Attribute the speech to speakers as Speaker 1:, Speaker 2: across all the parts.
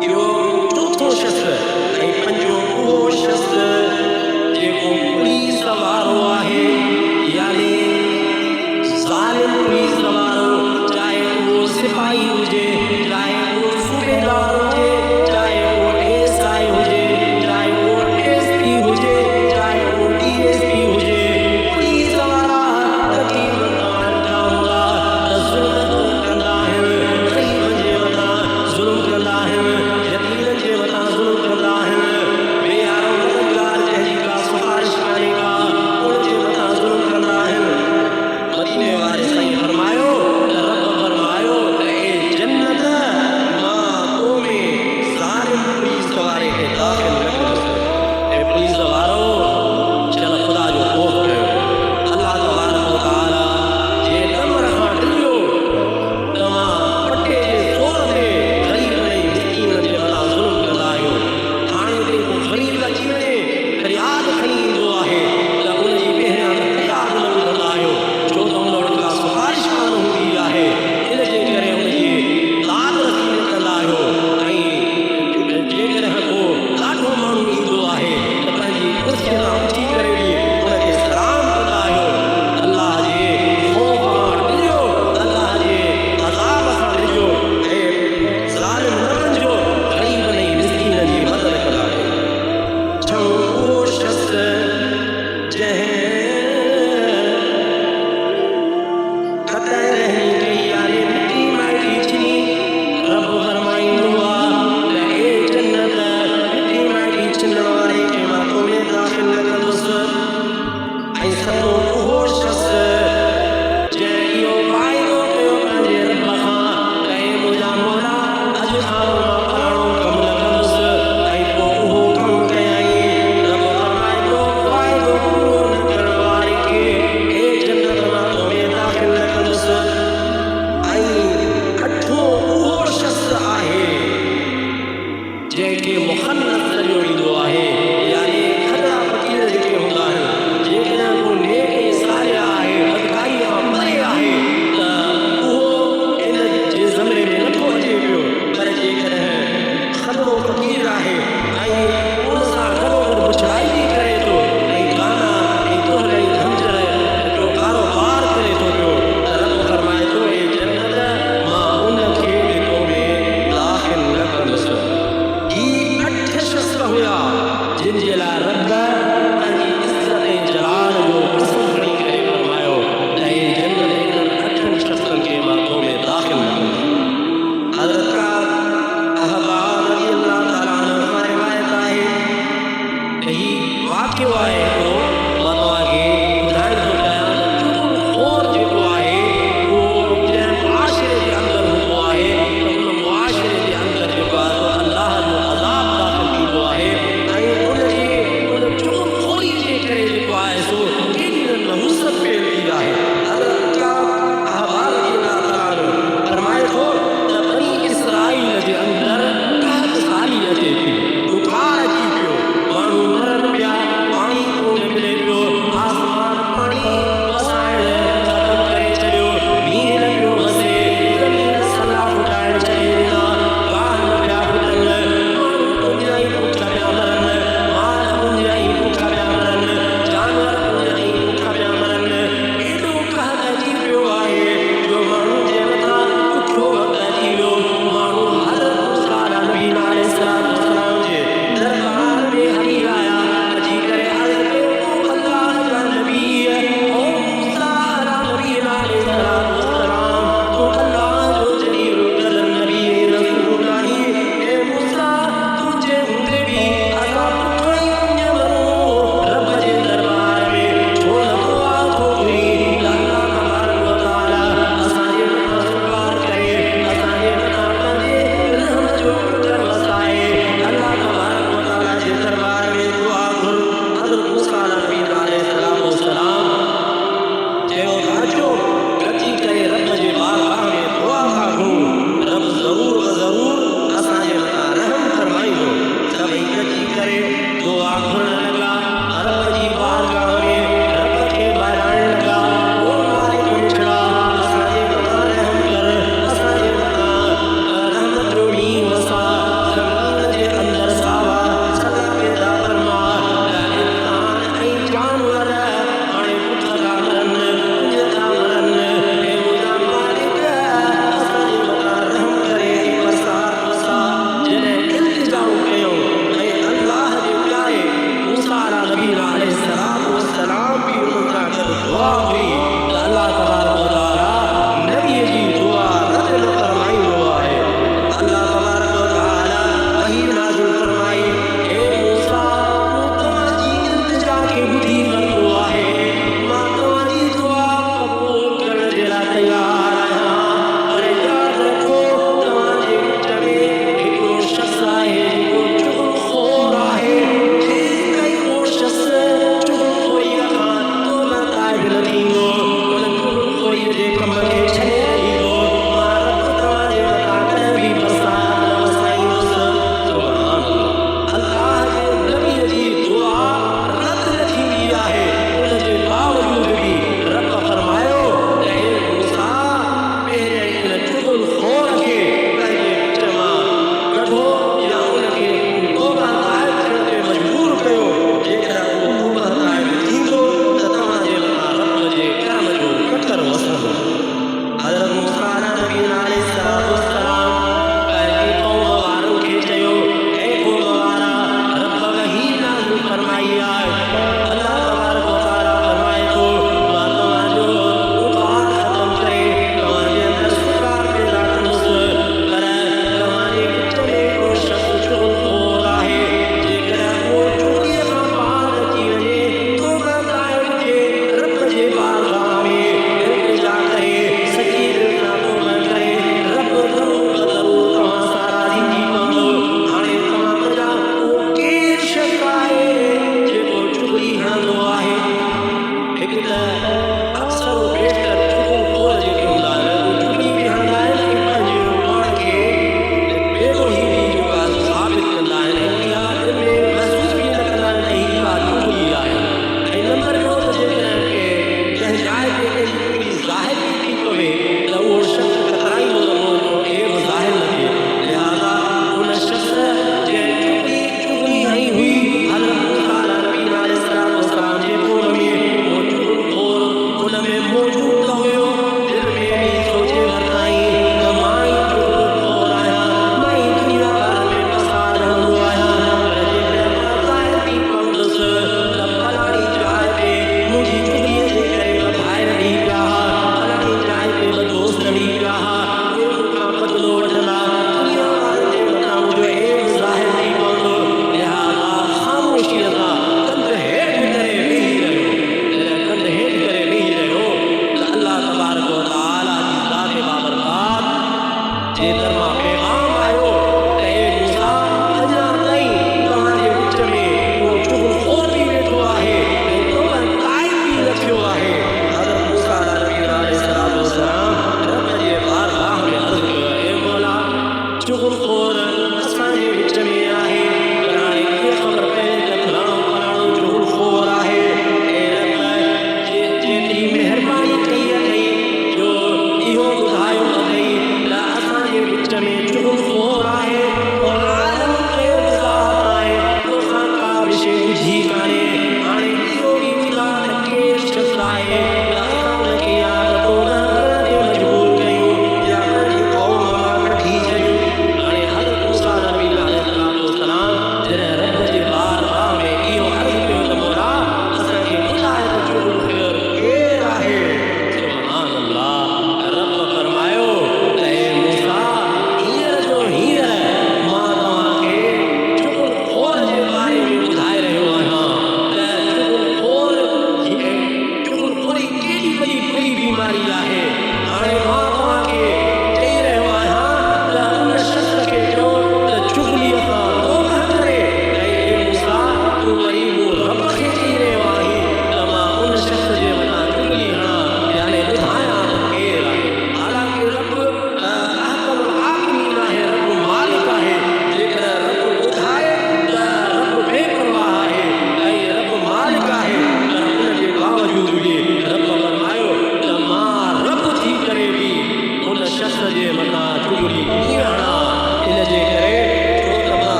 Speaker 1: Yo, todo शस्त्र, पंजो वो शस्त्र जेको ॾिसो केॾी नहुसत पेल थी आहे। हज़रत काब अहबार रज़ियल्लाहु ताला अन्हु फरमाए थो त बनी इसराईल जे अंदरि कहत साली अचे थी, ॾुखार अची पियो, माण्हू मरनि पिया, पाणी कोन मिले पियो, आसमान पाणी वसाइण ख़तमु करे छॾियो, मींहुं न पियो वसे, ज़मीन सला फुटाइण छॾे ॾिना, वाह न पिया फुटनि, माण्हू पुंहिंजा ई पुठियां पिया मरनि, माल पुंहिंजा ई पुठियां पिया मरनि, जानवर पुंहिंजा ई पुठियां पिया मरनि। एॾो कहत अची पियो आहे जो माण्हू जे मथां ॾुखियो वक़्तु अची वियो। माण्हू हज़रत मूसा नबी अलैहिस्सलाम जे दरबार में हली आया, अची करे अर्ज़ कयो, ओ अल्लाह जा नबी, ओ मूसा नबी अलैहिस्सलाम, तूं अल्लाह जो जलील क़दर नबी रसूल आहीं। ए मूसा, तुंहिंजे हूंदे बि असां पुठियां ई कीअं मरूं? रब जे दरबार में छो न दुआ थो घुरी त अल्लाह तबारक व तआला असांजे मथां सुभार करे, असांजे मथां पंहिंजे रहम जो कर वसाए। अल्लाह तबारक व तआला जे दरबार में दुआ घुर। हज़रत मूसा नबी अलैहिस्सलाम चयो त अचो गॾिजी करे रब जे बारगाह में दुआ था घुरूं, रब ज़रूर व ज़रूर असांजे मथां रहम फरमाईंदो। सभई गॾिजी करे दुआ घुरण लॻा, रब जी बारगाह में रब खे ॿाहिराइण लॻा, ओ मालिक मिठड़ा, असांजे मथां रहम कर, असांजे मथां रहमत जो मींहुं वसा, ज़मीन जे अंदरि सावा सदा पैदा फरमा, इंसान ऐं जानवर हाणे पुठ था मरनि, कुंज था मरनि। हे मुंहिंजा मालिक, असांजे मथां रहम करे बरसात वसा। जॾहिं इल्तिजाऊं कयूं ऐं अल्लाह जे प्यारे मूसा नबी अलैहिस्सलाम बि उन सां गॾु दुआ हुई त अल्लाह तबारक व तआला नबीअ जी दुआ रद न फरमाईंदो आहे। अल्लाह तबारक व तआला वही नाज़िल फरमाई, हे मूसा, मूं तव्हांजी इल्तिजा खे ॿुधी वरितो आहे, मां तव्हांजी दुआ क़बूल करण जे लाइ तयार आहियां, पर यादि रखो तव्हांजे विच में हिकिड़ो शख़्स आहे जेको चुगलखोर आहे। जेसिताईं उहो शख़्स चुगलखोरीअ खां तौबा ताइब न थींदो,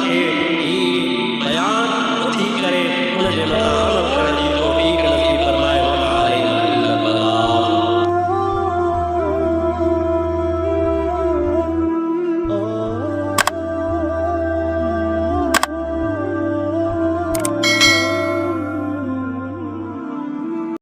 Speaker 1: है